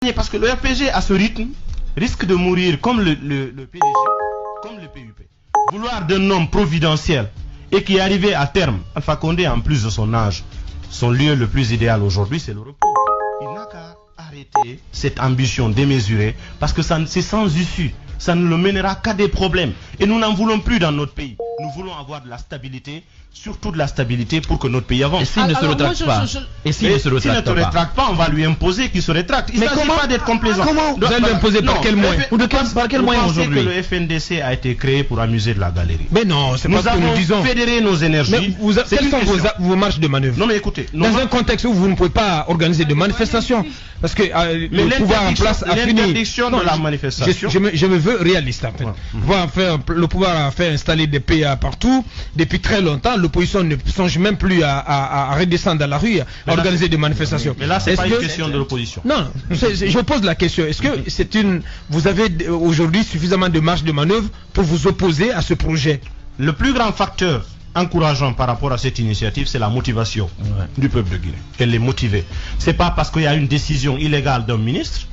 gagner parce que le RPG à ce rythme risque de mourir comme le PDG, comme le PUP. Vouloir d'un homme providentiel et qui est arrivé à terme, Alpha Condé en plus de son âge, son lieu le plus idéal aujourd'hui c'est le repos. Il n'a qu'à arrêter cette ambition démesurée parce que c'est sans issue. Ça ne le mènera qu'à des problèmes. Et nous n'en voulons plus dans notre pays. Nous voulons avoir de la stabilité, surtout de la stabilité pour que notre pays avance. Et s'il ne se rétracte pas Et s'il ne se rétracte pas, on va lui imposer qu'il se rétracte. Il ne s'agit pas d'être complaisant. Comment vous allez l'imposer par quel moyen? Ou par quel moyen aujourd'hui? Que le FNDC a été créé pour amuser de la galerie. Mais non, c'est pas ce que nous disons. Nous avons fédéré nos énergies. Quelles sont vos marges de manœuvre? Non mais écoutez, dans un contexte où vous ne pouvez pas organiser de manifestations, parce que le pouvoir en place a fini. L'interdiction de la manifestation. Je me veux réaliste en fait. Le pouvoir a fait installer des PA partout depuis très longtemps. L'opposition ne songe même plus à redescendre dans la rue, à organiser des manifestations. Mais là, c'est pas une question de l'opposition. Non, je pose la question. Est-ce que vous avez aujourd'hui suffisamment de marge de manœuvre pour vous opposer à ce projet? Le plus grand facteur encourageant par rapport à cette initiative, c'est la motivation du peuple de Guinée. Elle est motivée. C'est pas parce qu'il y a une décision illégale d'un ministre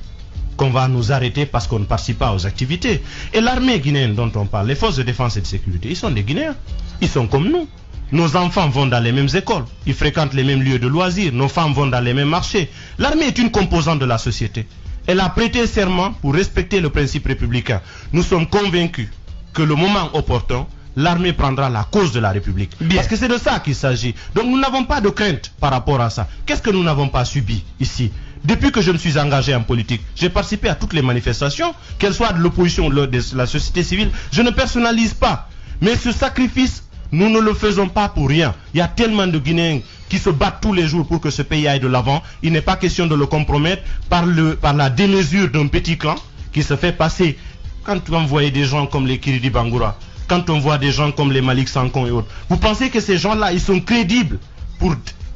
qu'on va nous arrêter parce qu'on ne participe pas aux activités. Et l'armée guinéenne dont on parle, les forces de défense et de sécurité, ils sont des Guinéens. Ils sont comme nous. Nos enfants vont dans les mêmes écoles, ils fréquentent les mêmes lieux de loisirs, nos femmes vont dans les mêmes marchés. L'armée est une composante de la société. Elle a prêté serment pour respecter le principe républicain. Nous sommes convaincus que le moment opportun, l'armée prendra la cause de la République. Bien. Parce que c'est de ça qu'il s'agit. Donc nous n'avons pas de crainte par rapport à ça. Qu'est-ce que nous n'avons pas subi ici? Depuis que je me suis engagé en politique, j'ai participé à toutes les manifestations, qu'elles soient de l'opposition ou de la société civile. Je ne personnalise pas. Mais ce sacrifice, nous ne le faisons pas pour rien. Il y a tellement de Guinéens qui se battent tous les jours pour que ce pays aille de l'avant. Il n'est pas question de le compromettre par la démesure d'un petit clan qui se fait passer. Quand on voit des gens comme les Kiridi Bangoura, quand on voit des gens comme les Malik Sankon et autres, vous pensez que ces gens-là, ils sont crédibles pour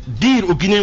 dire aux Guinéens